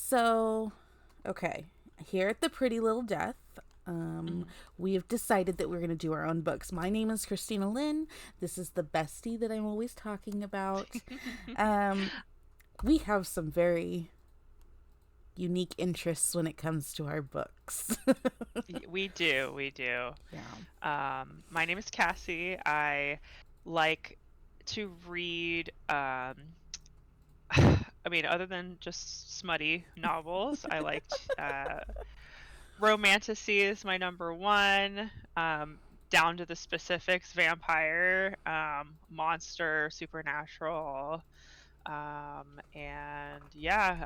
So, okay, here at the Pretty Little Death, um, Mhm. we have decided that we're going to do our own books. My name is Christina Lynn. This is the bestie that I'm always talking about. Um, we have some very unique interests when it comes to our books. We do, we do. Yeah. My name is Cassie. I like to read, I mean, other than just smutty novels, I liked romantasy is my number one. Down to the specifics, vampire, monster, supernatural. And yeah,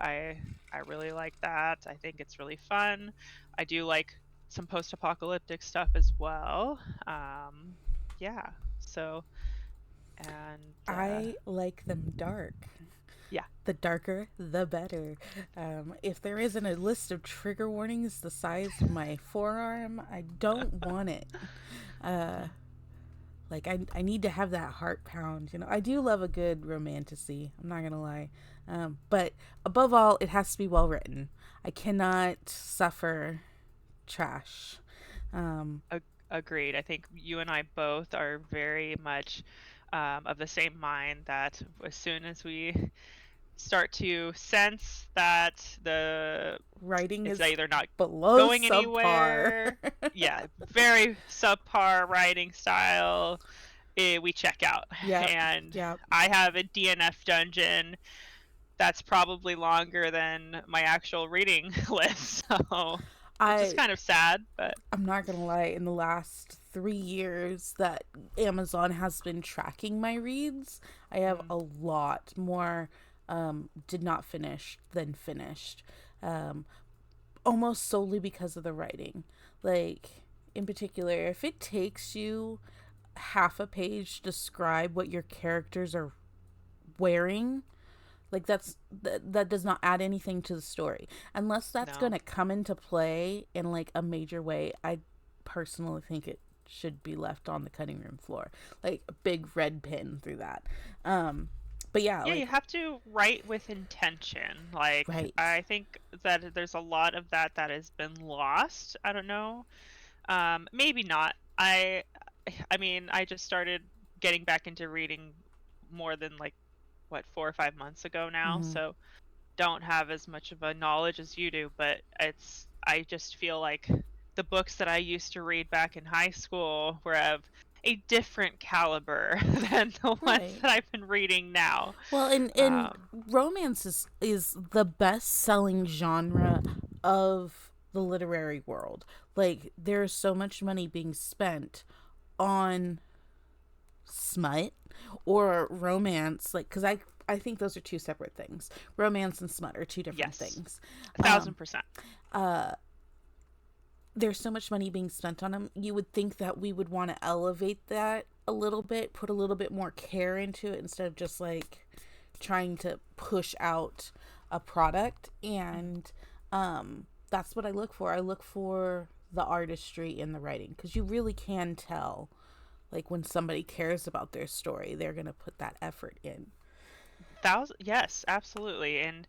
I really like that. I think it's really fun. I do like some post-apocalyptic stuff as well. Um, yeah. So and I like them dark. yeah. The darker, the better. If there isn't a list of trigger warnings the size of my forearm, I don't want it. Uh, I need to have that heart pound. I do love a good romantasy. I'm not gonna lie, but above all, it has to be well written. I cannot suffer trash. Um, Agreed. I think you and I both are very much of the same mind that as soon as we start to sense that the Writing it's is either not below going subpar. anywhere, yeah, very subpar writing style, we check out. Yep, And yep. I have a DNF dungeon that's probably longer than my actual reading list, so which is I kind of sad, but I'm not gonna lie. In the last 3 years that Amazon has been tracking my reads, I have mm, a lot more did not finish than finished. Um, Almost solely because of the writing. Like, in particular, if it takes you half a page to describe what your characters are wearing, like that does not add anything to the story unless that's going no. to come into play in like a major way. I personally think it should be left on the cutting room floor, like a big red pin through that. But yeah, Yeah, like you have to write with intention. Like, right. I think that there's a lot of that has been lost. I don't know. Maybe not. I mean, I just started getting back into reading more than like what 4 or 5 months ago now, Mm-hmm. so don't have as much of a knowledge as you do, but I just feel like the books that I used to read back in high school were of a different caliber than the ones Right. that I've been reading now. Well, in Um, romance is the best selling genre of the literary world. Like there's so much money being spent on smut or romance, like because I think those are two separate things. Romance and smut are two different yes, things. a thousand um percent. uh there's so much money being spent on them. You would think that we would want to elevate that a little bit, put a little bit more care into it instead of just like trying to push out a product. And that's what I look for. I look for the artistry in the writing because you really can tell, like when somebody cares about their story, they're gonna put that effort in. Thousand, yes, absolutely. And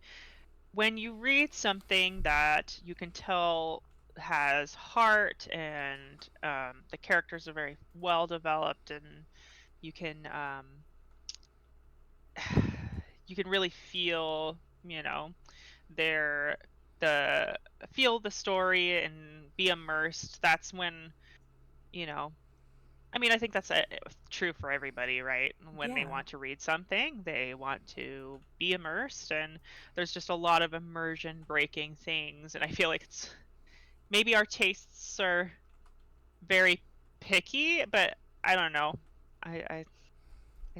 when you read something that you can tell has heart and the characters are very well developed and you can you can really feel, you know, their the feel the story and be immersed. That's when, you know, I mean, I think that's true for everybody, right? When they Yeah. want to read something, they want to be immersed, and there's just a lot of immersion breaking things. And I feel like it's maybe our tastes are very picky, but I don't know. I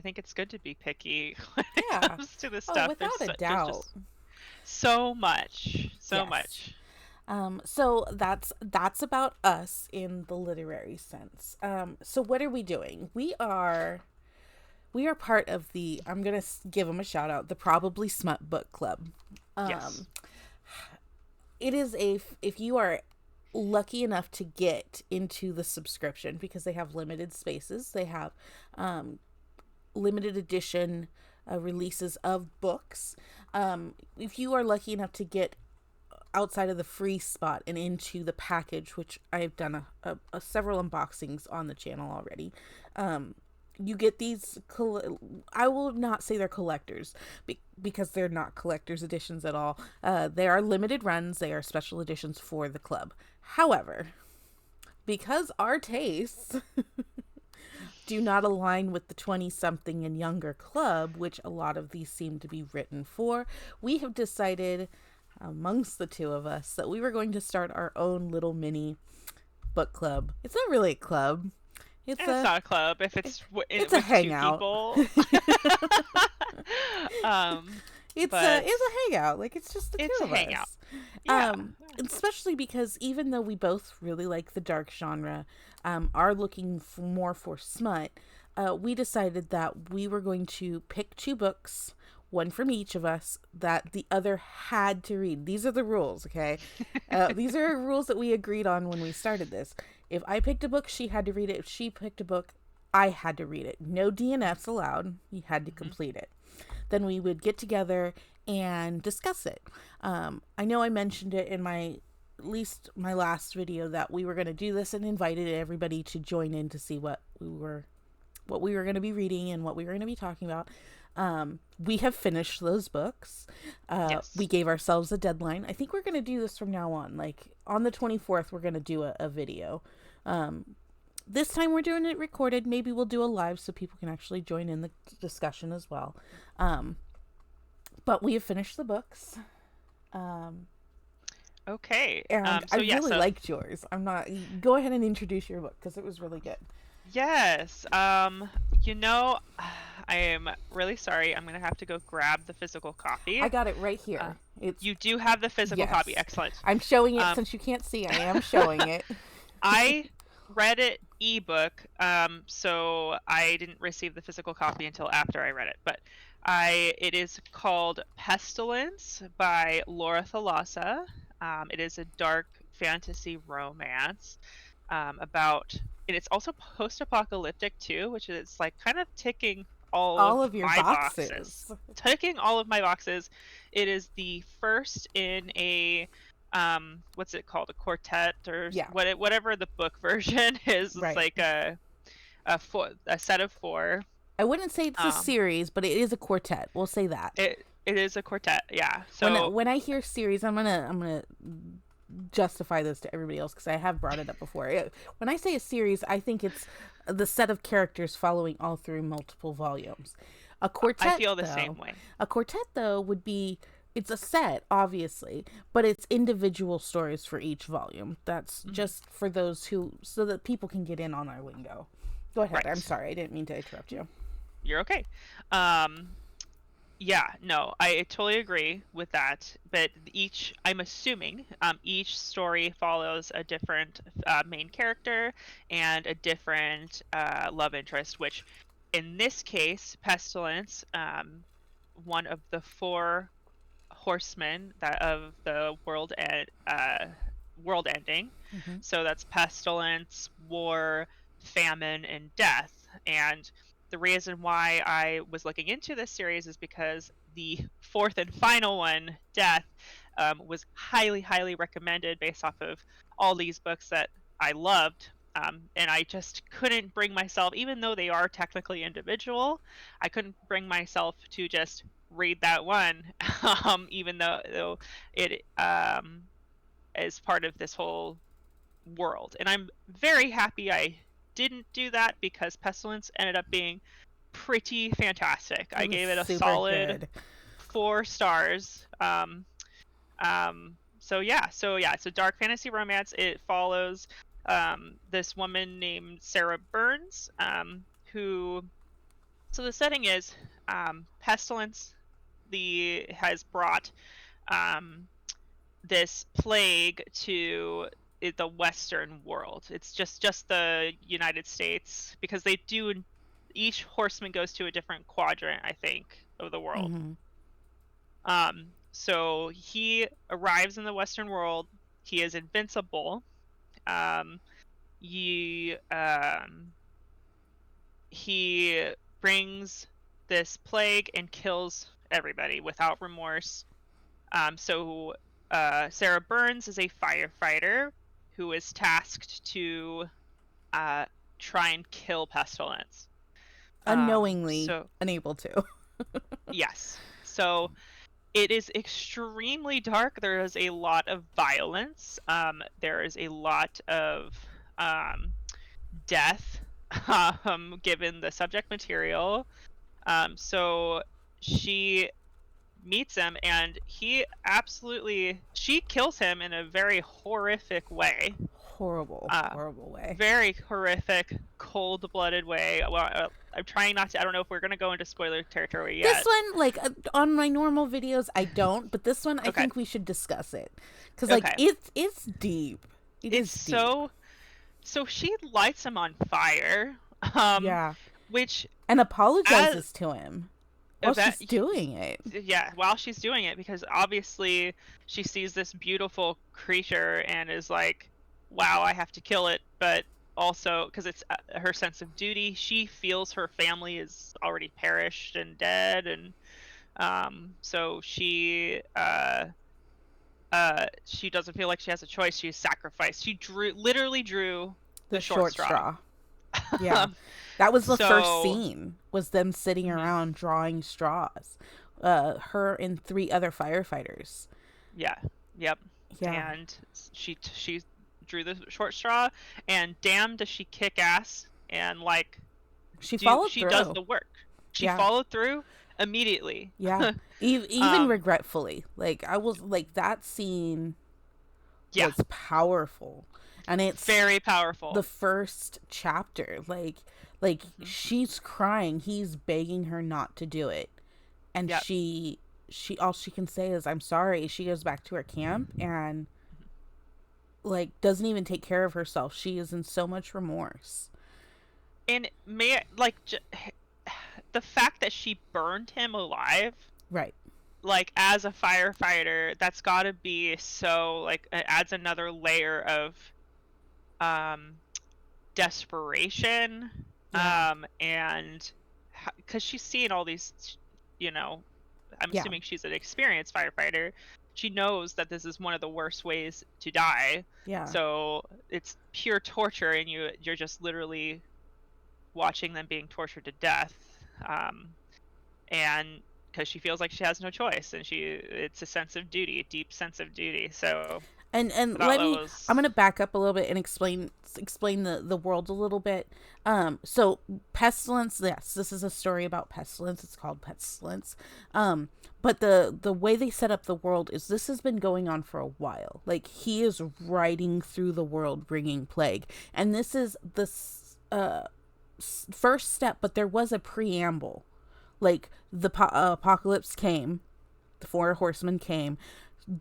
think it's good to be picky when it Yeah. comes to this Oh, stuff. without a There's doubt. just so much, so Yes. much. So that's about us in the literary sense. So what are we doing? We are part of the. I'm gonna give them a shout out. The Probably Smut Book Club. Yes. Um, it is a if you are lucky enough to get into the subscription because they have limited spaces. They have um, limited edition releases of books. If you are lucky enough to get outside of the free spot and into the package, which I've done a several unboxings on the channel already. You get these, I will not say they're collectors, because they're not collector's editions at all. They are limited runs. They are special editions for the club. However, because our tastes do not align with the 20-something and younger club, which a lot of these seem to be written for, we have decided amongst the two of us that we were going to start our own little mini book club. It's not really a club. It's not a club if it's it's a hangout. It's a hangout. Like, it's just the two of us. It's a hangout. Yeah. Especially because even though we both really like the dark genre, are looking more for smut, we decided that we were going to pick 2 books, one from each of us, that the other had to read. These are the rules, okay? These are rules that we agreed on when we started this. If I picked a book, she had to read it. If she picked a book, I had to read it. No DNFs allowed. You had to complete it. Then we would get together and discuss it. I know I mentioned it in my last video that we were going to do this, and invited everybody to join in to see what we were going to be reading and what we were going to be talking about. We have finished those books. Yes. We gave ourselves a deadline. I think we're going to do this from now on. Like, on the 24th, we're going to do a video. This time we're doing it recorded. Maybe we'll do a live so people can actually join in the discussion as well. But we have finished the books. Okay. And I really liked yours. Go ahead and introduce your book, because it was really good. Yes. I am really sorry. I'm going to have to go grab the physical copy. I got it right here. You do have the physical copy. Excellent. I'm showing it since you can't see. I am showing it. I read it ebook, so I didn't receive the physical copy until after I read it. But it is called Pestilence by Laura Thalassa. It is a dark fantasy romance about, and it's also post-apocalyptic too, which is like kind of ticking all of your boxes. Ticking all of my boxes. It is the first in a what's it called, a quartet, or whatever the book version is. Right. It's like a set of 4. I wouldn't say it's a series, but it is a quartet. We'll say that. It is a quartet, yeah. So when I hear series, I'm gonna justify this to everybody else, because I have brought it up before. When I say a series, I think it's the set of characters following all through multiple volumes. A quartet, I feel the same way. A quartet, though, would be, it's a set, obviously, but it's individual stories for each volume. That's just for those so that people can get in on our lingo. Go ahead. Right. I'm sorry, I didn't mean to interrupt you. You're okay. Yeah, no, I totally agree with that. But I'm assuming each story follows a different main character and a different love interest, which in this case, Pestilence, one of the 4 horsemen of the world ending. Mm-hmm. So that's pestilence, war, famine, and death. And the reason why I was looking into this series is because the 4th and final one, Death, was highly, highly recommended based off of all these books that I loved. And I just couldn't bring myself, even though they are technically individual, I couldn't bring myself to just read that one, even though it is part of this whole world. And I'm very happy I didn't do that, because Pestilence ended up being pretty fantastic. I gave it a solid 4 stars. So it's a dark fantasy romance. It follows this woman named Sarah Burns, who, so the setting is Pestilence has brought this plague to the Western world. It's just the United States, because they do, each horseman goes to a different quadrant, I think, of the world. Mm-hmm. So he arrives in the Western world. He is invincible. He brings this plague and kills everybody without remorse. So Sarah Burns is a firefighter who is tasked to try and kill Pestilence. Unknowingly So unable to. yes, so it is extremely dark. There is a lot of violence. There is a lot of um, death, given the subject material. So she meets him, and she kills him in a very horrific way. Horrible way. Very horrific, cold-blooded way. Well, I'm trying not to. I don't know if we're gonna go into spoiler territory This yet. one, like, on my normal videos, I don't, but this one, I Okay. think we should discuss it. Because, like, Okay. it's deep. It's Deep. so she lights him on fire. Yeah. Which And apologizes to him while that she's doing it. yeah, while she's doing it, because obviously she sees this beautiful creature and is like, wow, I have to kill it. But also because it's her sense of duty, she feels her family is already perished and dead, and so she doesn't feel like she has a choice. She's sacrificed. She literally drew the short straw. Yeah. That was the first So scene, was them sitting around drawing straws. Her and 3 other firefighters. yeah, yep. Yeah. And she drew the short straw, and damn does she kick ass, and like She followed she through. does the work. She followed through immediately. Yeah. Even regretfully. Like, I was like, that scene was powerful. And it's very powerful. The first chapter, like she's crying, he's begging her not to do it, and she all she can say is, I'm sorry. She goes back to her camp and like doesn't even take care of herself. She is in so much remorse. And the fact that she burned him alive, right? Like, as a firefighter, that's got to be so, like, it adds another layer of desperation. And because she's seen all these, I'm assuming she's an experienced firefighter. She knows that this is one of the worst ways to die. Yeah. So it's pure torture, and you're just literally watching them being tortured to death. And because she feels like she has no choice, and it's a sense of duty, a deep sense of duty. So and I'm gonna back up a little bit and explain the world a little bit. So Pestilence, yes, this is a story about Pestilence. It's called Pestilence. But the way they set up the world is this has been going on for a while. Like, he is riding through the world bringing plague, and this is the first step. But there was a preamble. Like, the apocalypse came, the 4 horsemen came,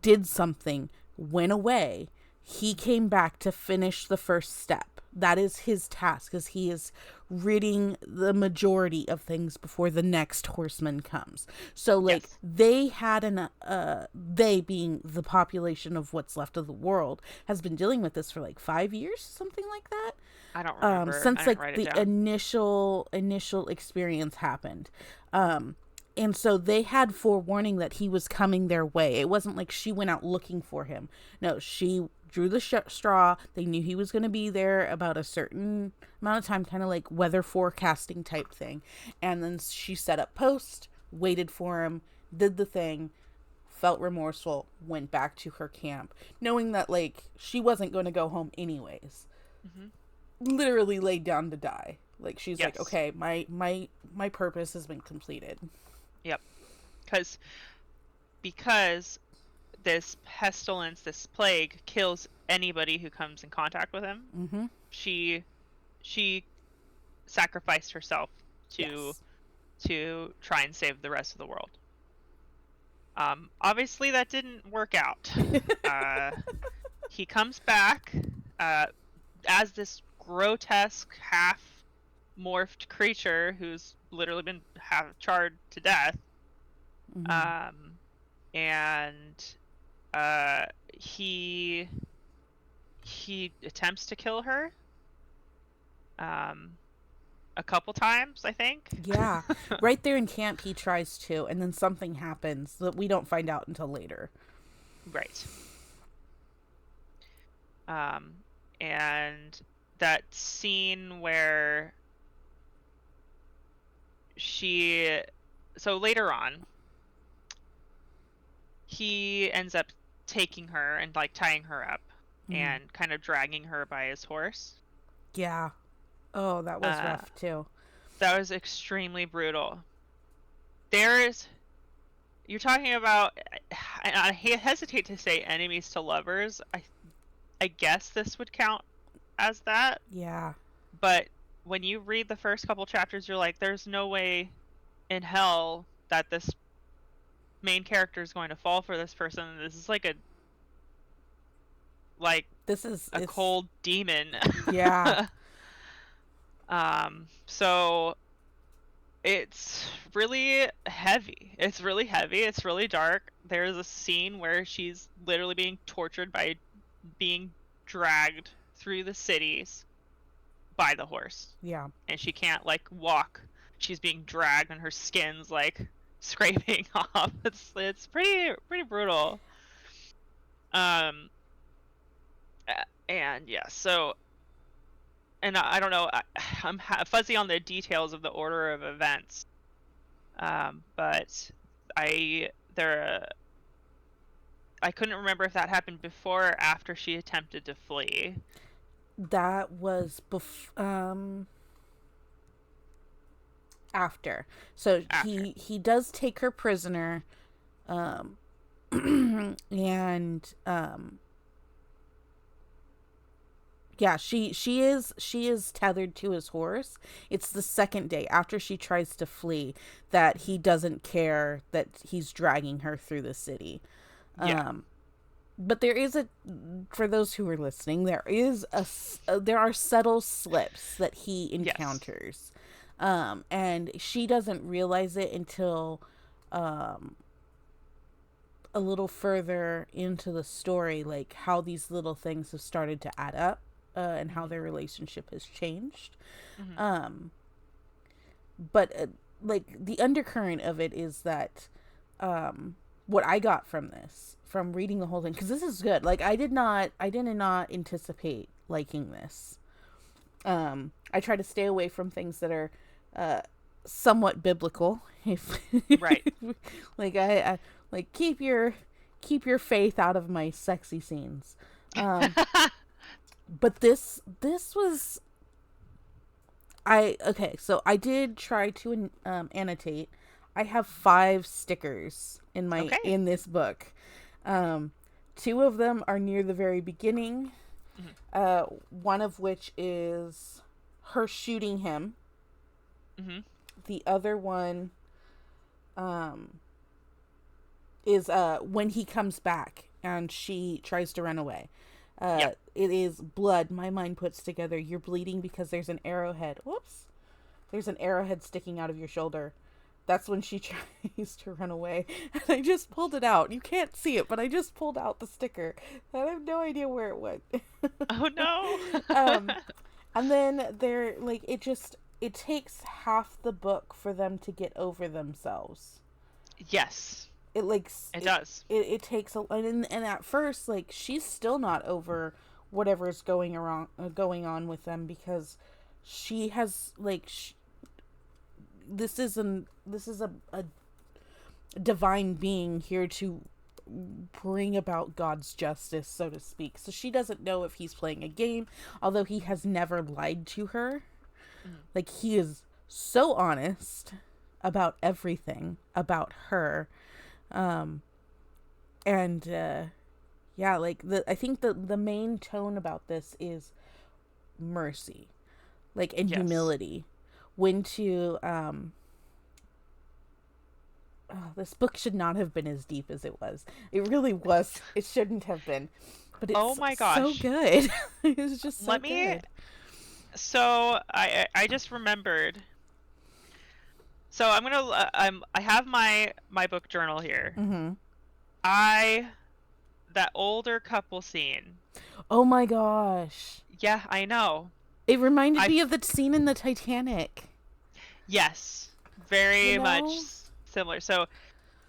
did something, went away. He came back to finish the first step. That is his task, because he is ridding the majority of things before the next horseman comes. So, like, they had they being the population of what's left of the world, has been dealing with this for like 5 years, something like that. I don't remember. Since like the initial experience happened. And so they had forewarning that he was coming their way. It wasn't like she went out looking for him. No, she drew the straw. They knew he was going to be there about a certain amount of time, kind of like weather forecasting type thing. And then she set up post, waited for him, did the thing, felt remorseful, went back to her camp, knowing that like she wasn't going to go home anyways. Literally laid down to die. Like, she's like, okay, my purpose has been completed. Yep. Because this pestilence, this plague, kills anybody who comes in contact with him. She sacrificed herself to try and save the rest of the world. Obviously that didn't work out. He comes back as this grotesque half morphed creature who's literally been charred to death. And he attempts to kill her a couple times, I think. Yeah. Right there in camp he tries to, and then something happens that we don't find out until later. Right. And that scene where so later on, he ends up taking her and like tying her up and kind of dragging her by his horse. Yeah. Oh, that was rough too. That was extremely brutal. You're talking about, I hesitate to say enemies to lovers. I guess this would count as that. Yeah. But when you read the first couple chapters, you're like, there's no way in hell that this main character is going to fall for this person. This is like a cold demon. Yeah. So it's really heavy. It's really heavy. It's really dark. There's a scene where she's literally being tortured by being dragged through the cities by the horse. Yeah. And she can't like walk. She's being dragged and her skin's like scraping off. It's pretty brutal. And yeah, so, and I don't know, I'm fuzzy on the details of the order of events. But I couldn't remember if that happened before or after she attempted to flee. That was after. So After. he does take her prisoner, and yeah, she is tethered to his horse. It's the second day after she tries to flee that he doesn't care that he's dragging her through the city. Yeah. But there is for those who are listening, there are subtle slips that he encounters. Yes. And she doesn't realize it until a little further into the story, like how these little things have started to add up, and how their relationship has changed. Mm-hmm. But like the undercurrent of it is that what I got from reading the whole thing, because this is good. Like I did not anticipate liking this. I try to stay away from things that are somewhat biblical. Right. Like I like keep your faith out of my sexy scenes. But this was so I did try to annotate. I have 5 stickers in this book. 2 of them are near the very beginning. Mm-hmm. One of which is her shooting him. Mm-hmm. The other one is when he comes back and she tries to run away. Yep. It is blood. My mind puts together, you're bleeding because there's an arrowhead. Whoops. There's an arrowhead sticking out of your shoulder. That's when she tries to run away. And I just pulled it out. You can't see it, but I just pulled out the sticker. I have no idea where it went. Oh no. And then it takes half the book for them to get over themselves. Yes. It does. It takes and at first, like, she's still not over whatever's going on with them, because she has this is a divine being here to bring about God's justice, so to speak. So she doesn't know if he's playing a game, although he has never lied to her. Mm. Like, he is so honest about everything about her. I think the main tone about this is mercy, and humility. When to this book should not have been as deep as it was. It really was. It shouldn't have been. But it's my gosh, so good. It was just so good. So I just remembered. So I'm gonna I have my book journal here. Mm-hmm. That older couple scene. Oh my gosh. Yeah, I know. It reminded me of the scene in the Titanic. Yes, very much similar. So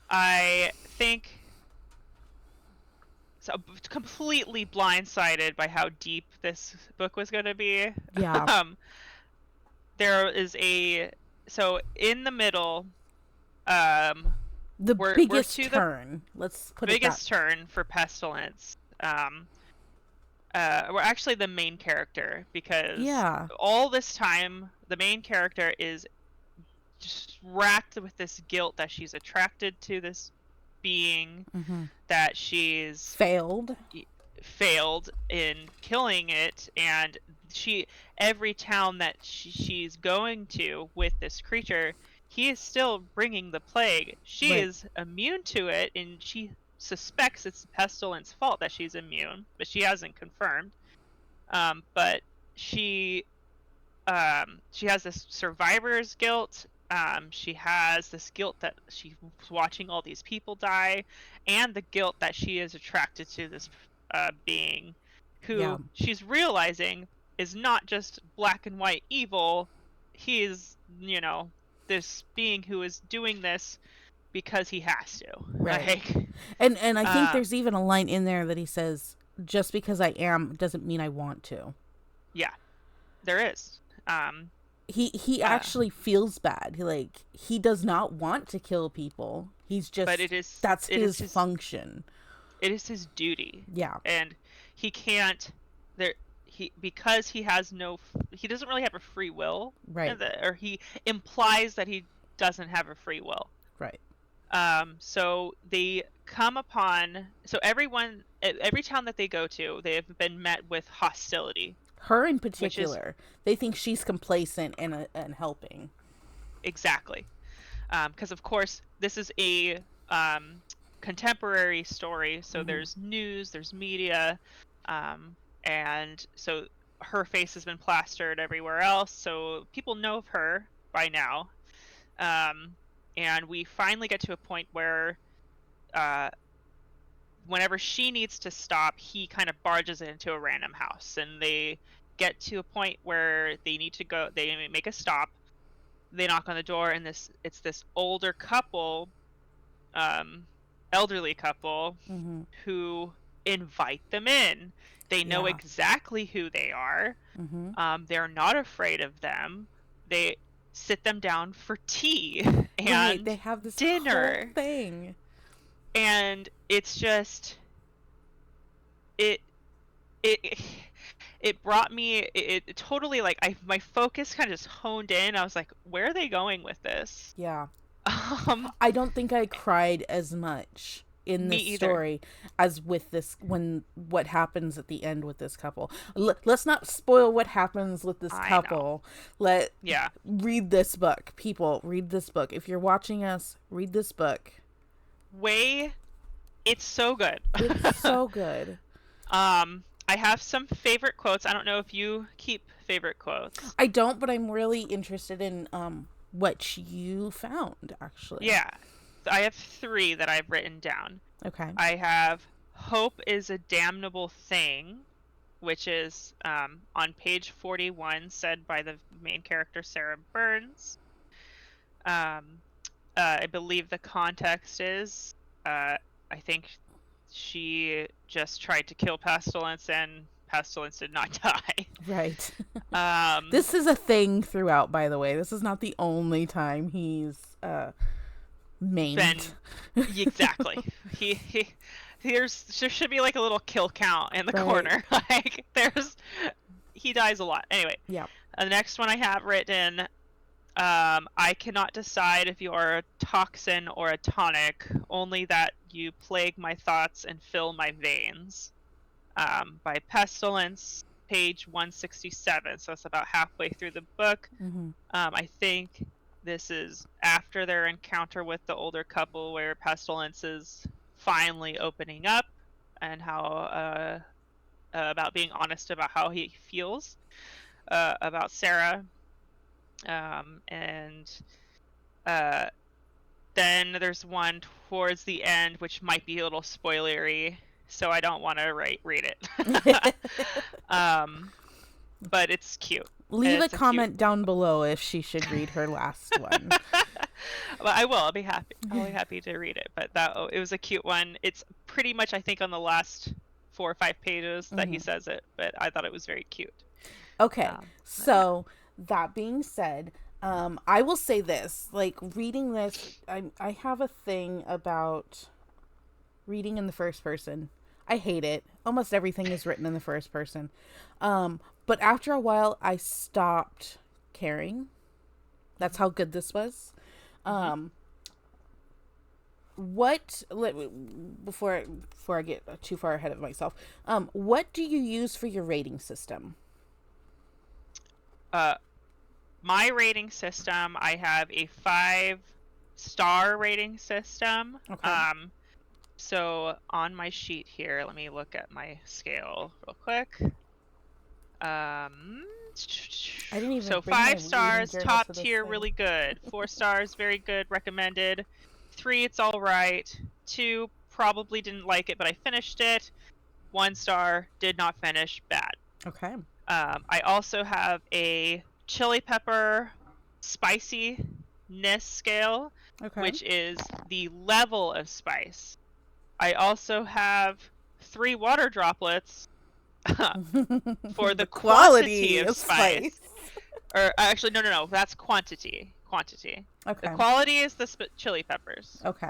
I think so completely blindsided by how deep this book was going to be. Yeah. There is so in the middle, The we're biggest to turn. Let's the put it that. biggest turn for Pestilence. We're actually the main character, because Yeah. all this time the main character is just racked with this guilt that she's attracted to this being, that she's Failed in killing it, and every town that she's going to with this creature, he is still bringing the plague. She Right. is immune to it, and she suspects it's Pestilence fault that she's immune, but she hasn't confirmed. But she has this survivor's guilt. She has this guilt that she's watching all these people die, and the guilt that she is attracted to this being, who she's realizing is not just black and white evil. He is, this being who is doing this because he has to. Right. Like, and I think there's even a line in there that he says, just because I am doesn't mean I want to. Yeah, there is. He actually feels bad. He does not want to kill people. He's just, but that's his function. It is his duty. Yeah. And he can't because he doesn't really have a free will. Right. Or he implies that he doesn't have a free will. Right. So they come upon, every town that they go to, they have been met with hostility. Her in particular, they think she's complacent and helping. Exactly. Because of course this is a contemporary story, so there's news, there's media, and so her face has been plastered everywhere else, so people know of her by now. And we finally get to a point where whenever she needs to stop, he kind of barges into a random house, and they get to a point where they need to go, they make a stop, they knock on the door, and it's this older couple, elderly couple, who invite them in. They know exactly who they are. They're not afraid of them. They sit them down for tea and they have this dinner whole thing, and it's just it brought me, it totally, like, my focus kind of just honed in. I was like, where are they going with this? Yeah. I don't think I cried as much in this story as with this, what happens at the end with this couple. Let's not spoil what happens with this couple. Read this book, people. Read this book. If you're watching us, read this book. It's so good. It's so good. I have some favorite quotes. I don't know if you keep favorite quotes. I don't, but I'm really interested in what you found, actually. Yeah. I have 3 that I've written down. Okay. I have "Hope is a damnable thing," which is on page 41, said by the main character, Sarah Burns. I believe the context is, I think she just tried to kill Pestilence, and Pestilence did not die. Right. This is a thing throughout, by the way. This is not the only time he's maimed. Exactly. There should be like a little kill count in the corner. Like, he dies a lot. Anyway. Yeah. The next one I have written, "I cannot decide if you are a toxin or a tonic, only that you plague my thoughts and fill my veins." By Pestilence, page 167. So it's about halfway through the book. I think this is after their encounter with the older couple, where Pestilence is finally opening up and how about being honest about how he feels about Sarah. And then there's one towards the end which might be a little spoilery, so I don't want to read it. But it's cute. Leave a It's a cute. comment down below if she should read her last one. Well, I will. I'll be happy. I'll be happy to read it. But it was a cute one. It's pretty much, I think, on the last 4 or 5 pages that he says it. But I thought it was very cute. Okay, so that being said, I will say this: like reading this, I have a thing about reading in the first person. I hate it. Almost everything is written in the first person. But after a while, I stopped caring. That's how good this was. Before I get too far ahead of myself, what do you use for your rating system? My rating system, I have a 5-star rating system. Okay. So on my sheet here, let me look at my scale real quick. I didn't even So bring my 5 stars, reading journal top to this tier, thing. really good. 4 stars, very good, recommended. 3, it's all right. 2, probably didn't like it, but I finished it. 1 star, did not finish, bad. Okay. I also have a chili pepper spiciness scale, Okay. which is the level of spice. I also have 3 water droplets for the quality of spice. Or actually, no, that's quantity. Okay. The quality is the chili peppers. Okay.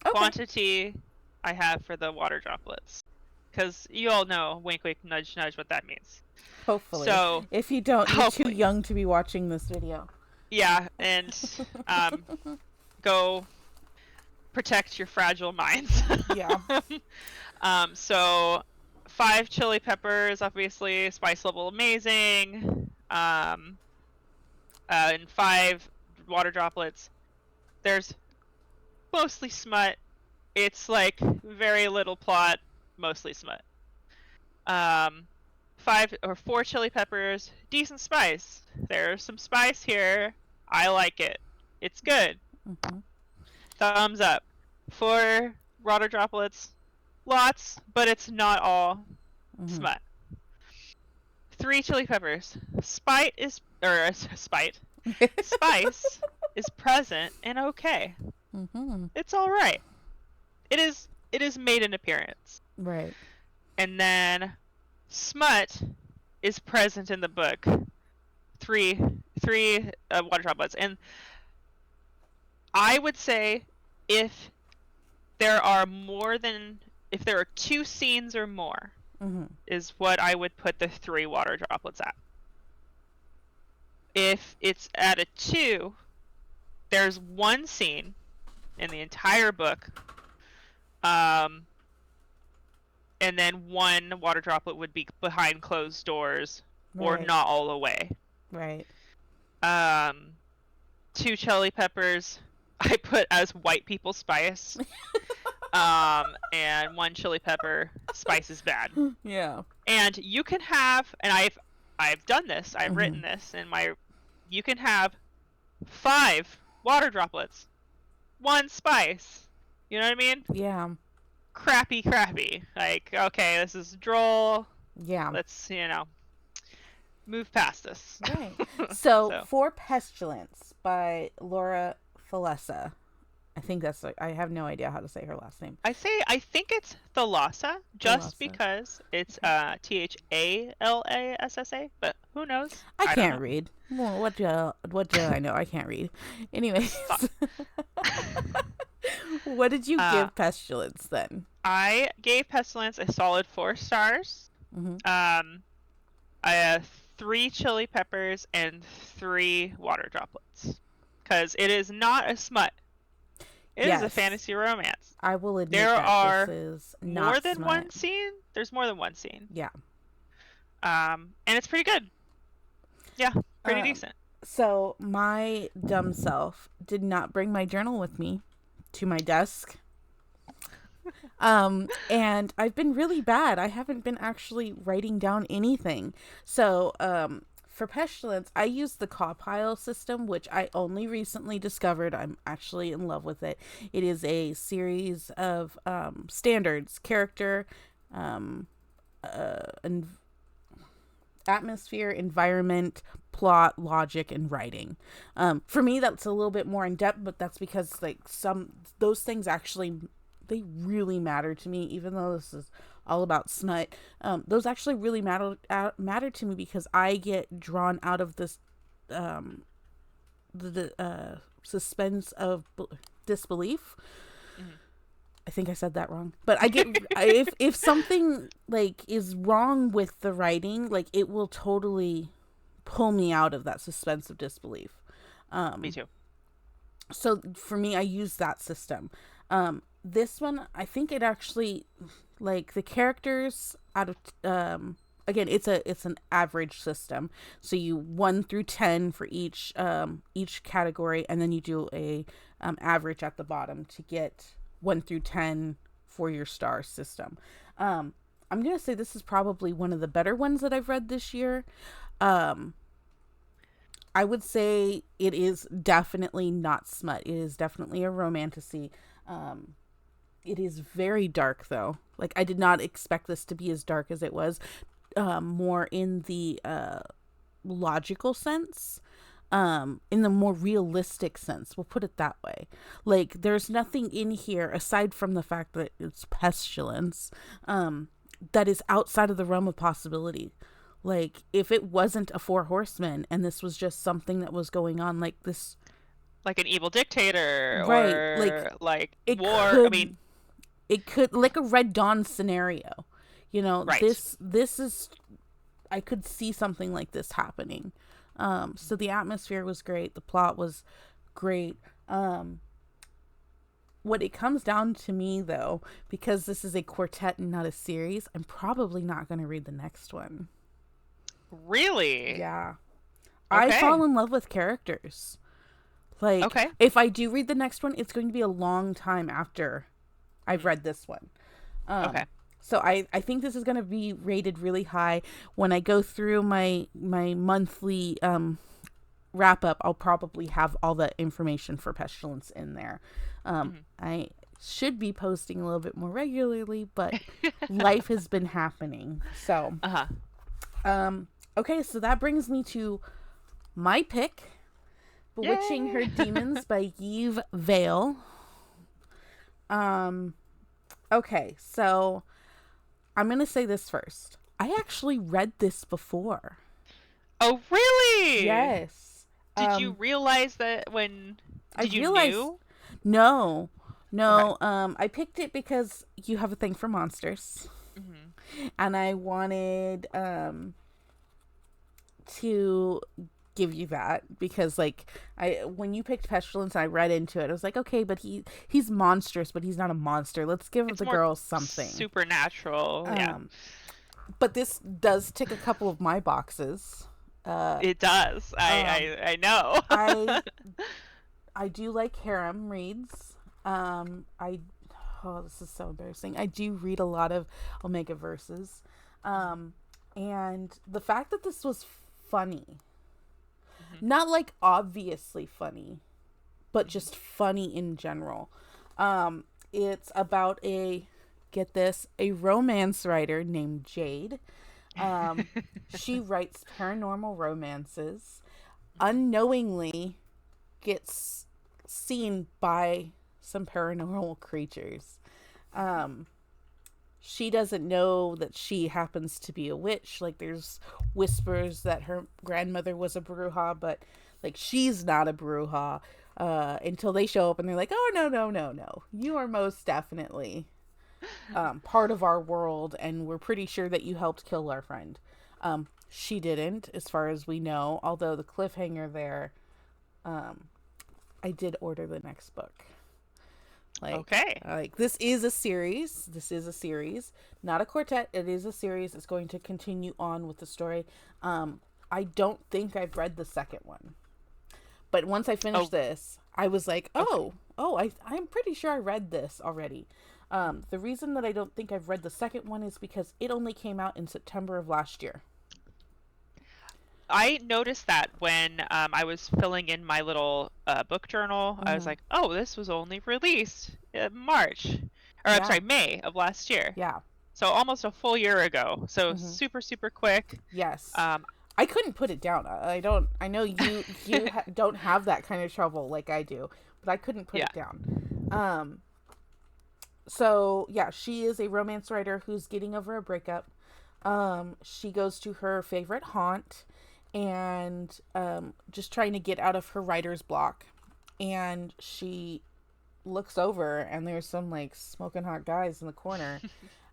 Quantity I have for the water droplets. Because you all know, wink, wink, nudge, nudge, what that means. Hopefully. So, if you don't, you're too young to be watching this video. Yeah, and go protect your fragile minds. Yeah. So 5 chili peppers, obviously, spice level amazing. And 5 water droplets. There's mostly smut. It's like very little plot, mostly smut. 5 or 4 chili peppers, decent spice. There's some spice here. I like it. It's good. Thumbs up. 4 water droplets, lots, but it's not all smut. 3 chili peppers. Spice is present and okay. It's all right. It is made an appearance. Right. And then smut is present in the book. 3 water droplets. And I would say if there are 2 scenes or more, is what I would put the 3 water droplets at. If it's at a 2, there's 1 scene in the entire book, and then 1 water droplet would be behind closed doors or not all the way. Right. 2 chili peppers I put as white people spice. And 1 chili pepper spice is bad. Yeah. And you can have, and I've done this, I've written this in you can have 5 water droplets, 1 spice. You know what I mean? Yeah. Crappy. Like, okay, this is droll. Yeah. Let's, move past this. Right. So, for Pestilence by Laura Thalassa. I think that's I have no idea how to say her last name. I think it's Thalassa, just because it's Thalassa, but who knows? I can't read. Well, what do I know? I can't read. Anyways. What did you give Pestilence then? I gave Pestilence a solid 4 stars. I have 3 chili peppers and 3 water droplets. Because it is not a smut. It is a fantasy romance. I will admit this is not more than smut. 1 scene. There's more than 1 scene. Yeah. And it's pretty good. Yeah, pretty decent. So my dumb self did not bring my journal with me to my desk. And I've been really bad. I haven't been actually writing down anything. So, for Pestilence, I use the compile system, which I only recently discovered. I'm actually in love with it. It is a series of standards, character, atmosphere, environment, plot, logic, and writing. For me, that's a little bit more in depth, but that's because like those things actually they really matter to me, even though this is all about smut. Those actually really matter to me because I get drawn out of this the suspense of disbelief. Mm-hmm. I think I said that wrong, but I get if something like is wrong with the writing, like it will totally pull me out of that suspense of disbelief. Me too. So for me, I use that system. This one, I think it actually, like the characters out of again, it's an average system. So you 1 through 10 for each category, and then you do a average at the bottom to get 1 through 10 for your star system. I'm gonna say this is probably one of the better ones that I've read this year. I would say it is definitely not smut. It is definitely a romantasy. It is very dark though. Like I did not expect this to be as dark as it was. More in the logical sense. In the more realistic sense, we'll put it that way. Like there's nothing in here aside from the fact that it's pestilence that is outside of the realm of possibility. Like if it wasn't a 4 horsemen and this was just something that was going on, like this, like an evil dictator, right, or like it war. could, I mean, it could, like a Red Dawn scenario, you know. Right. This is, I could see something like this happening. So the atmosphere was great. The plot was great. What it comes down to me, though, because this is a quartet and not a series, I'm probably not going to read the next one. Really? Yeah. Okay. I fall in love with characters. Like, okay. If I do read the next one, it's going to be a long time after I've read this one. Okay. So I think this is going to be rated really high. When I go through my monthly wrap up, I'll probably have all the information for Pestilence in there. I should be posting a little bit more regularly, but life has been happening. So, okay, so that brings me to my pick, Bewitching Her Demons by Vale. Okay, so I'm going to say this first. I actually read this before. Oh, really? Yes. Did you realize that when... Did you knew? No. Okay. I picked it because you have a thing for monsters. Mm-hmm. And I wanted to give you that because when you picked Pestilence, I read into it. I was like, okay, but he's monstrous, but he's not a monster. Let's give the girls something supernatural. Yeah. But this does tick a couple of my boxes. It does. I know. I do like harem reads. This is so embarrassing. I do read a lot of Omega verses. And the fact that this was funny, not like obviously funny, but just funny in general. It's about a romance writer named Jade. She writes paranormal romances, unknowingly gets seen by some paranormal creatures. She doesn't know that she happens to be a witch. Like there's whispers that her grandmother was a bruja, but like she's not a bruja until they show up and they're like, oh no, you are most definitely part of our world, and we're pretty sure that you helped kill our friend. She didn't, as far as we know, although the cliffhanger there, I did order the next book. This is a series. Not a quartet. It is a series. It's going to continue on with the story. I don't think I've read the second one, but once I finished this, I was like, I'm pretty sure I read this already. The reason that I don't think I've read the second one is because it only came out in September of last year. I noticed that when I was filling in my little book journal. I was like, oh, this was only released in March. Or I'm sorry, May of last year. Yeah. So almost a full year ago. So Mm-hmm. super, super quick. Yes. Um, I couldn't put it down. I don't. I know you don't have that kind of trouble like I do, but I couldn't put yeah. it down. Um. So yeah, she is a romance writer who's getting over a breakup. She goes to her favorite haunt, and just trying to get out of her writer's block. And she looks over, and there's some like smoking hot guys in the corner,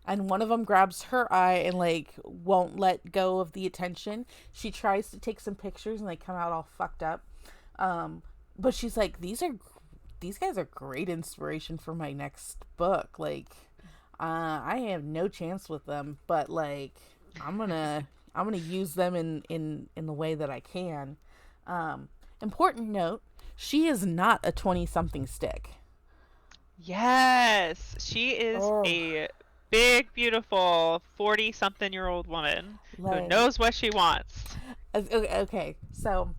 and one of them grabs her eye and like won't let go of the attention. She tries to take some pictures and they come out all fucked up. But she's like, these guys are great inspiration for my next book. Like, I have no chance with them, but like, I'm gonna use them in the way that I can. Important note: she is not a 20-something stick. Yes, she is Oh, a big, beautiful 40-something-year-old woman who like knows what she wants. okay, so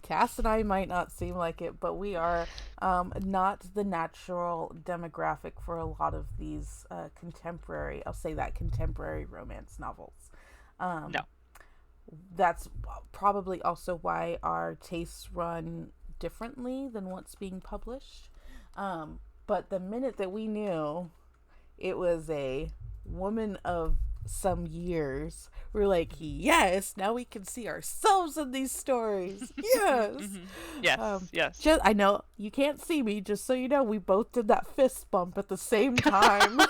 Cass and I might not seem like it, but we are not the natural demographic for a lot of these contemporary, I'll say that, contemporary romance novels. No. That's probably also why our tastes run differently than what's being published. But the minute that we knew it was a woman of some years, we're like, yes, now we can see ourselves in these stories. Yes. Yes, yes. Just, I know you can't see me, just so you know, we both did that fist bump at the same time.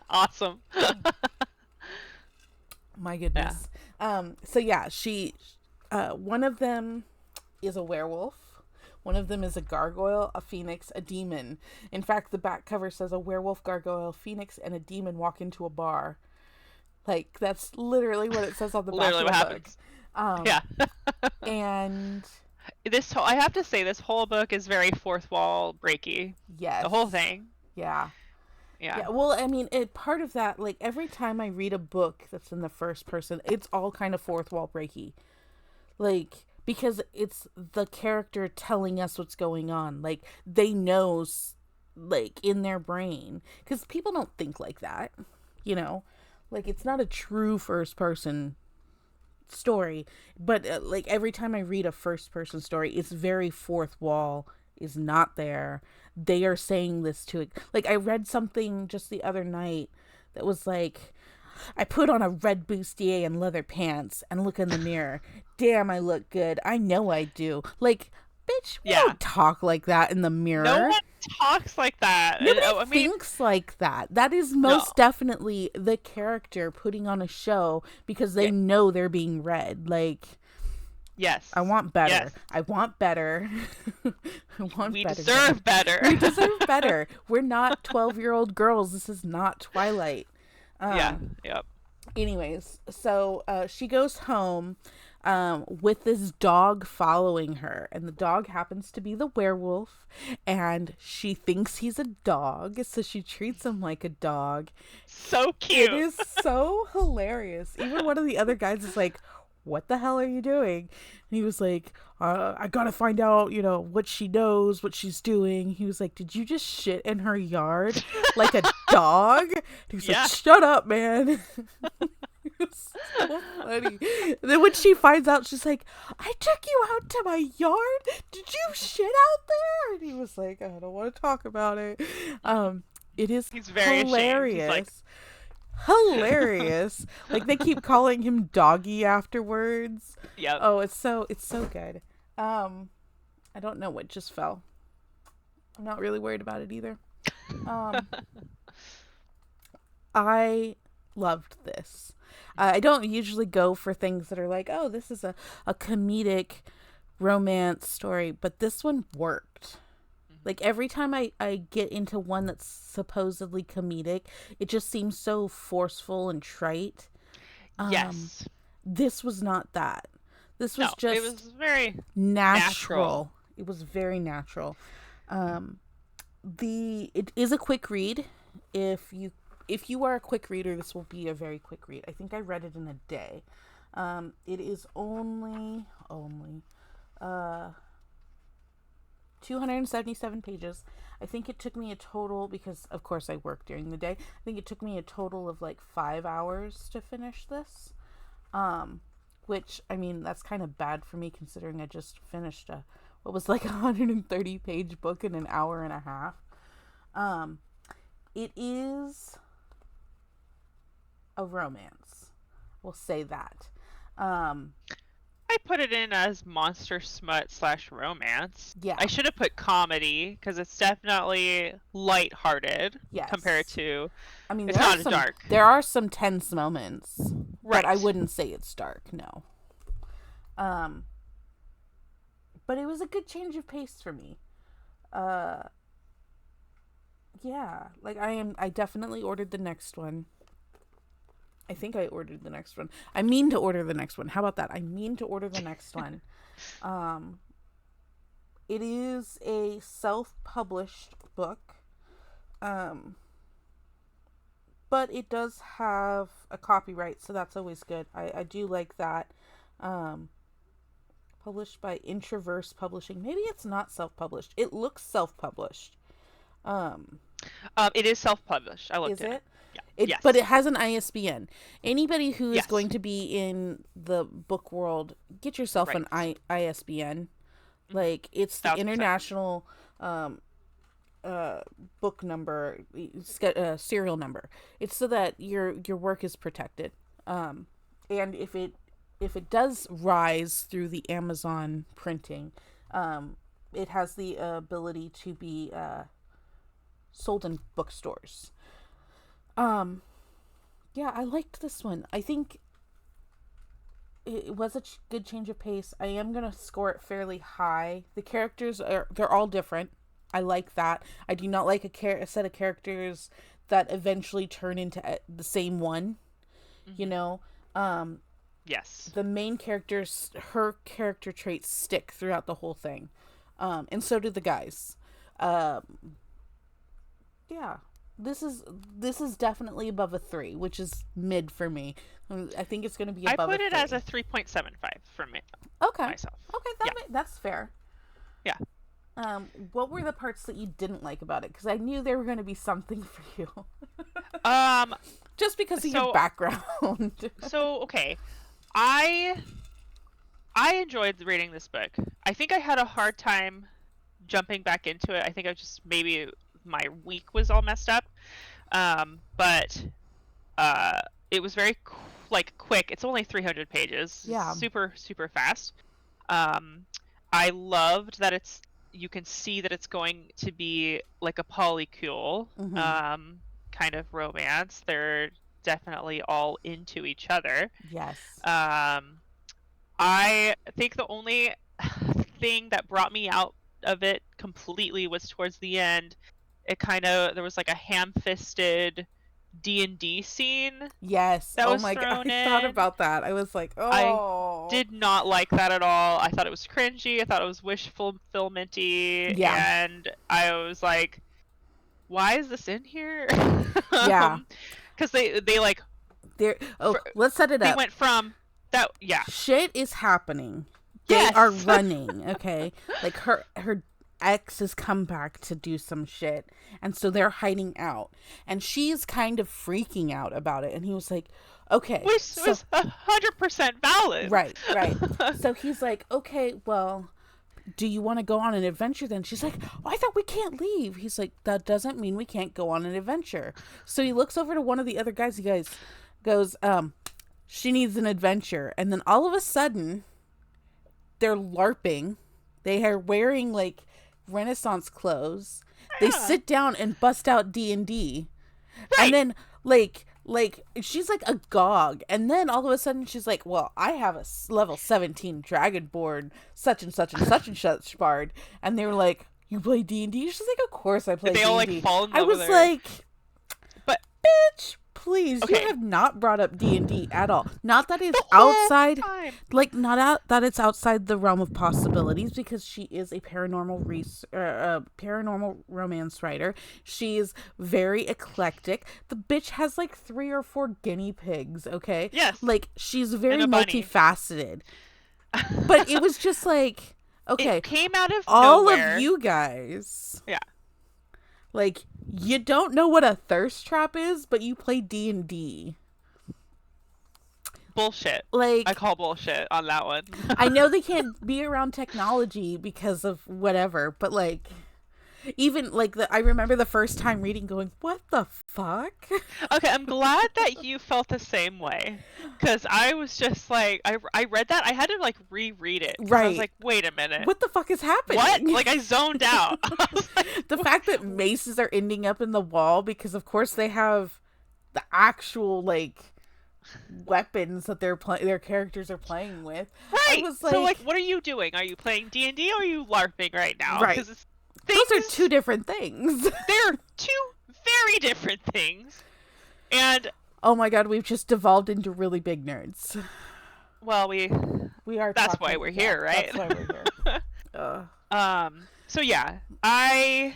Awesome. My goodness. So yeah, one of them is a werewolf. One of them is a gargoyle, a phoenix, a demon. In fact, the back cover says a werewolf, gargoyle, phoenix, and a demon walk into a bar. Like, that's literally what it says on the back Literally of what the happens. book. Yeah. And I have to say, this whole book is very fourth wall breaky. yes. The whole thing. Yeah. Yeah. Yeah, well, I mean, part of that, like, every time I read a book that's in the first person, it's all kind of fourth wall breaky. Like, because it's the character telling us what's going on. Like, they know, like, in their brain. Because people don't think like that, you know? Like, it's not a true first person story. But, like, every time I read a first person story, it's very fourth wall is not there. They are saying this to it. Like, I read something just the other night that was like, I put on a red bustier and leather pants and look in the mirror. Damn, I look good. I know I do. Like, bitch, we don't talk like that in the mirror. No one talks like that. Nobody thinks like that. That is most definitely the character putting on a show because they know they're being read. Like, yes. I want better. Yes. I want better. We deserve better. We deserve better. We're not 12-year-old girls. This is not Twilight. Yep. Anyways, so she goes home with this dog following her, and the dog happens to be the werewolf, and she thinks he's a dog, so she treats him like a dog. So cute. It is so hilarious. Even one of the other guys is like, what the hell are you doing? And he was like, I gotta find out, what she knows, what she's doing. He was like, did you just shit in her yard like a dog? And he was like, shut up, man. It was so funny. And then when she finds out, she's like, I took you out to my yard? Did you shit out there? And he was like, I don't want to talk about it. It is He's very hilarious. He's like, hilarious. Like, they keep calling him Doggy afterwards. Yep. Oh, it's so good. I don't know what just fell. I'm not really worried about it either. I loved this. I don't usually go for things that are like, oh, this is a comedic romance story, but this one worked. Like, every time I get into one that's supposedly comedic, it just seems so forceful and trite. Yes. This was not that. This was just... it was very natural. It was very natural. It is a quick read. If you are a quick reader, this will be a very quick read. I think I read it in a day. It is only 277 pages. I think it took me a total, because of course I work during the day, I think it took me a total of like 5 hours to finish this. Which, I mean, that's kind of bad for me considering I just finished what was like a 130 page book in an hour and a half. It is a romance. We'll say that. I put it in as monster smut / romance. Yeah. I should have put comedy because it's definitely lighthearted compared to. I mean, it's not dark. There are some tense moments, right? But I wouldn't say it's dark. No. But it was a good change of pace for me. Yeah, like I definitely ordered the next one. I think I ordered the next one. I mean to order the next one. How about that? I mean to order the next one. It is a self-published book. But it does have a copyright, so that's always good. I do like that. Published by Introverse Publishing. Maybe it's not self-published. It looks self-published. It is self-published. I looked at it. Yes. But it has an ISBN. Anybody who is going to be in the book world, get yourself an ISBN. Like, it's the international book number, serial number. It's so that your work is protected. And if it does rise through the Amazon printing, it has the ability to be sold in bookstores. Yeah, I liked this one. I think it was a good change of pace. I am going to score it fairly high. The characters they're all different. I like that. I do not like a set of characters that eventually turn into the same one, you know? Yes. The main characters, her character traits stick throughout the whole thing. And so do the guys. Yeah. This is definitely above a 3, which is mid for me. I think it's going to be above a 3. I put it as a 3.75 for me. Okay. Myself. Okay, that's fair. Yeah. What were the parts that you didn't like about it? Because I knew there were going to be something for you. Just because of your background. Okay. I enjoyed reading this book. I think I had a hard time jumping back into it. I think I just maybe my week was all messed up. But it was very quick. It's only 300 pages. Yeah. Super, super fast. I loved that you can see that it's going to be like a polycule kind of romance. They're definitely all into each other. Yes. I think the only thing that brought me out of it completely was towards the end. There was like a ham-fisted D&D scene. Yes. That oh was my thrown god! I in. thought about that. I was like, oh. I did not like that at all. I thought it was cringy. I thought it was wish fulfillment-y. Yeah. And I was like, why is this in here? Yeah. Because they let's set it up. They went from that. Yeah. Shit is happening. Yes. They are running. Okay. Like her ex has come back to do some shit, and so they're hiding out, and she's kind of freaking out about it. And he was like, okay, which was 100% valid. Right. So he's like, okay, well, do you want to go on an adventure then? She's like, oh, I thought we can't leave. He's like, that doesn't mean we can't go on an adventure. So he looks over to one of the other guys. He goes, she needs an adventure. And then all of a sudden they're LARPing. They are wearing like Renaissance clothes. They sit down and bust out D&D. Right. And then like she's like agog, and then all of a sudden she's like, well, I have a level 17 dragonborn such and such and such and such bard. And they were like, you play D&D? She's like, of course I play D&D. They all like fall in love. I was like, but bitch, please, you have not brought up D&D at all. Not that it's outside, that it's outside the realm of possibilities, because she is a paranormal romance writer. She's very eclectic. The bitch has like 3 or 4 guinea pigs. Okay, yes, like she's very multifaceted. But it was just like, Okay, It came out of all of nowhere. you guys, Yeah. like, you don't know what a thirst trap is, but you play D&D. Bullshit. I Like, call bullshit on that one. I know they can't be around technology because of whatever, but like, even like I remember the first time reading, going, "What the fuck?" Okay, I'm glad that you felt the same way. Because I was just like, I read that, I had to like reread it. Because I was Right. like, wait a minute. What the fuck is What? happening? Like, I zoned out. I was like, The fact that maces are ending up in the wall because, of course, they have the actual like weapons that their characters are playing with. I right. was So, like, like, what are you doing? Are you playing D&D or are you LARPing right now? right. Because Those are two different things. they're two very different things. And Oh my god, we've just devolved into really big nerds. well, We are. that's why we're here, right? That's why we're here. So yeah, I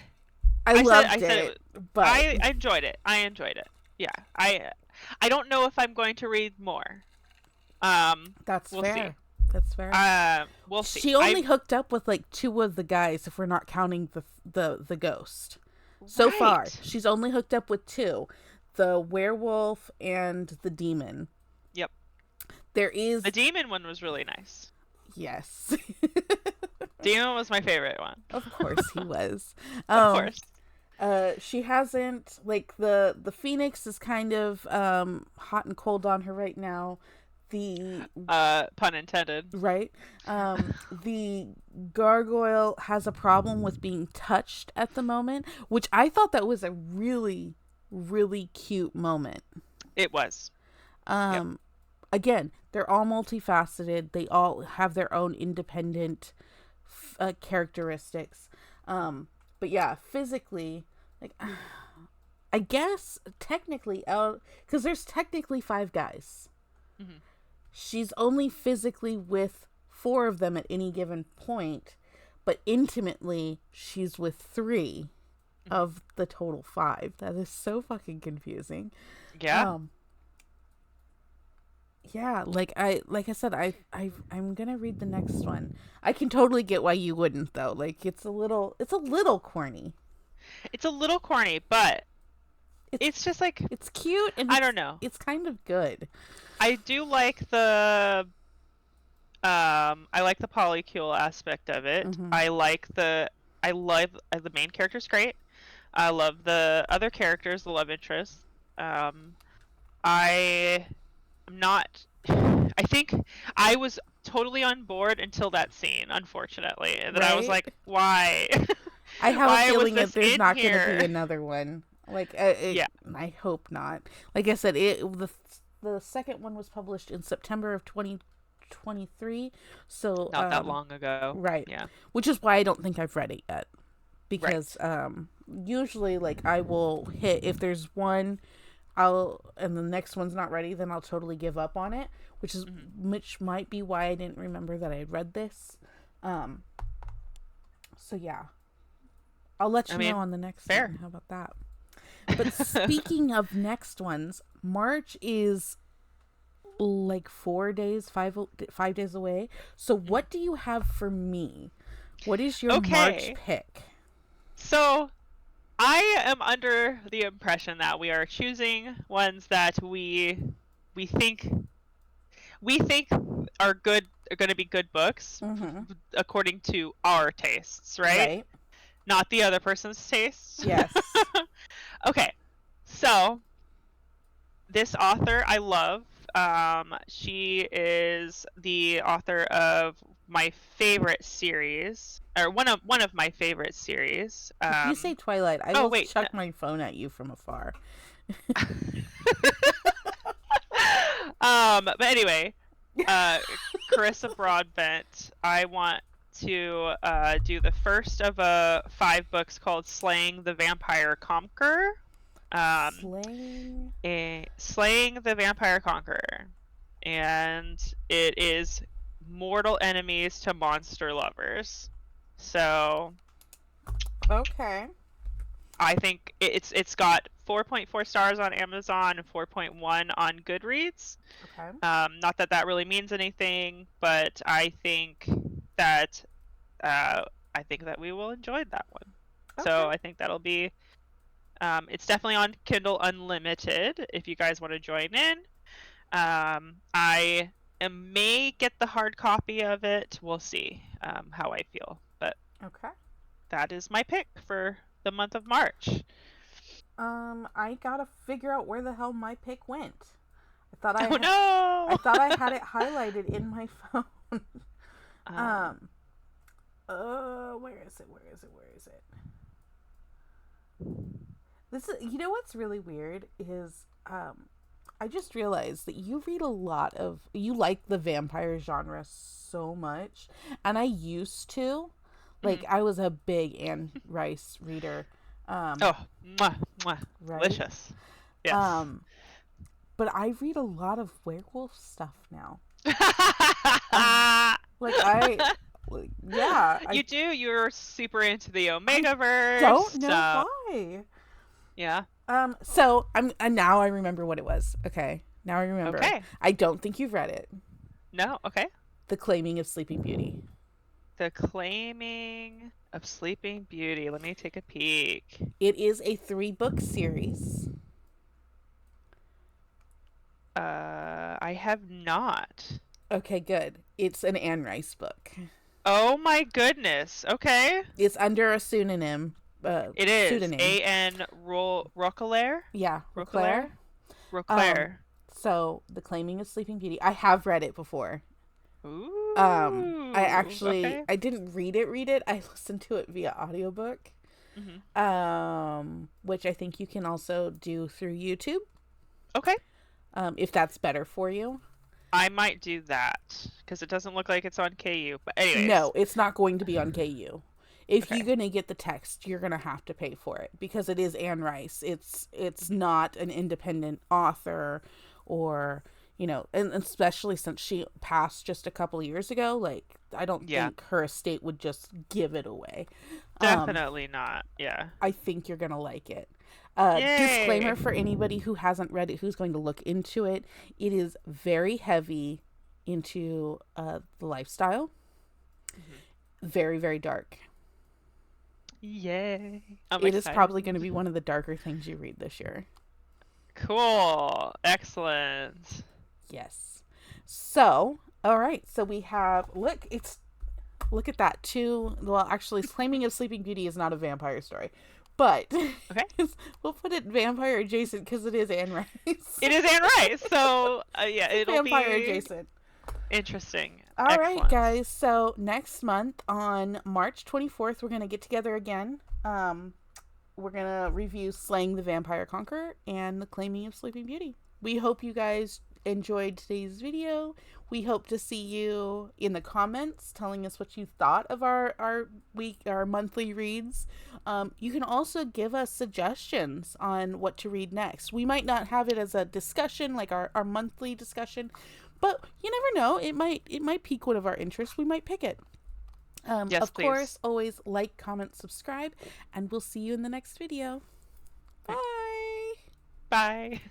loved said it, it. but I enjoyed it. I enjoyed it. Yeah. I don't know if I'm going to read more. that's we'll fair. see. That's fair. We'll see. She only hooked up with like 2 of the guys, if we're not counting the ghost. So far, Right. she's only hooked up with 2, the werewolf and the demon. Yep. There is The demon one was really nice. yes, Demon was my favorite one. of course he was. Of course. She hasn't like the Phoenix is kind of hot and cold on her right now. The Pun intended. right, the gargoyle has a problem with being touched at the moment, which I thought that was a really really cute moment. It was. Yep. Again, they're all multifaceted. They all have their own independent characteristics. But yeah, physically, like, I guess technically, because there's technically 5 guys. Mm-hmm. She's only physically with 4 of them at any given point, but intimately, she's with 3 of the total 5. That is so fucking confusing. Yeah. Yeah, like I said, I'm gonna read the next one. I can totally get why you wouldn't though. Like it's a little corny. It's a little corny, but it's just like it's cute and I don't know. It's kind of good. I do like the I like the polycule aspect of it. Mm-hmm. I love the main character's great. I love the other characters, the love interests. I think I was totally on board until that scene, unfortunately. And then I was like, why? I have a feeling that there's not going to be another one. Like, yeah. I hope not. Like I said, the second one was published in September of 2023. So not that long ago. Right. Yeah. Which is why I don't think I've read it yet. Because usually, like, I will hit, if there's one, and the next one's not ready, then I'll totally give up on it, which might be why I didn't remember that I had read this. So yeah, I'll let you know on the next one. How about that? But speaking of next ones, March is like 5 days away. So what do you have for me? What is your March pick? So I am under the impression that we are choosing ones that we think are good, are going to be good books according to our tastes, right? Not the other person's tastes. Yes. Okay. So this author I love. She is the author of my favorite series, or one of my favorite series. If you say Twilight, I will chuck my phone at you from afar. But anyway, Carissa Broadbent. I want to do the first of 5 books called Slaying the Vampire Conqueror. Slaying the Vampire Conqueror, and it is mortal enemies to monster lovers. So okay, I think it's got 4.4 stars on Amazon and 4.1 on Goodreads. Okay. Not that really means anything, but I think that I think that we will enjoy that one. So Okay. I think that'll be. It's definitely on Kindle Unlimited if you guys want to join in. I may get the hard copy of it. We'll see how I feel. But Okay. that is my pick for the month of March. I gotta figure out where the hell my pick went. Oh no! I thought I had it highlighted in my phone. um where is it? Where is it? Where is it? This is, you know what's really weird is I just realized that you like the vampire genre so much, and I used to, like, I was a big Anne Rice reader. Oh, mwah, mwah. Right? Delicious. Yes. But I read a lot of werewolf stuff now. You do. You're super into the Omegaverse. Don't know why. Yeah. So now I remember what it was. Okay. Now I remember. Okay. I don't think you've read it. No. Okay. The Claiming of Sleeping Beauty. The Claiming of Sleeping Beauty. Let me take a peek. It is a 3-book series. I have not. Okay, good. It's an Anne Rice book. Oh my goodness. Okay. It's under a pseudonym. It is pseudonym. A.N. Roquelaire? Yeah, Roquelaire. So, The Claiming of Sleeping Beauty. I have read it before. Ooh. I didn't read it. I listened to it via audiobook. Which I think you can also do through YouTube. Okay. If that's better for you. I might do that because it doesn't look like it's on KU. But anyways. No, it's not going to be on KU. If you're going to get the text, you're going to have to pay for it because it is Anne Rice. It's not an independent author, or, you know, and especially since she passed just a couple years ago, like, I don't think her estate would just give it away. Definitely not. Yeah. I think you're going to like it. Disclaimer for anybody who hasn't read it, who's going to look into it. It is very heavy into the lifestyle. Very, very dark. Yay. It is probably going to be one of the darker things you read this year. Cool. Excellent. Yes. So, all right. So we have, look at that too. Well, actually, Claiming of Sleeping Beauty is not a vampire story. But we'll put it vampire adjacent because it is Anne Rice. It is Anne Rice, so it'll be vampire adjacent. Interesting. All right, guys. So next month on March 24th, we're gonna get together again. We're gonna review Slaying the Vampire Conqueror and The Claiming of Sleeping Beauty. We hope you guys enjoyed today's video. We hope to see you in the comments telling us what you thought of our monthly reads. You can also give us suggestions on what to read next. We might not have it as a discussion, like our monthly discussion, but you never know. It might pique one of our interests. We might pick it. Yes, of course, always like, comment, subscribe, and we'll see you in the next video. Bye. Bye.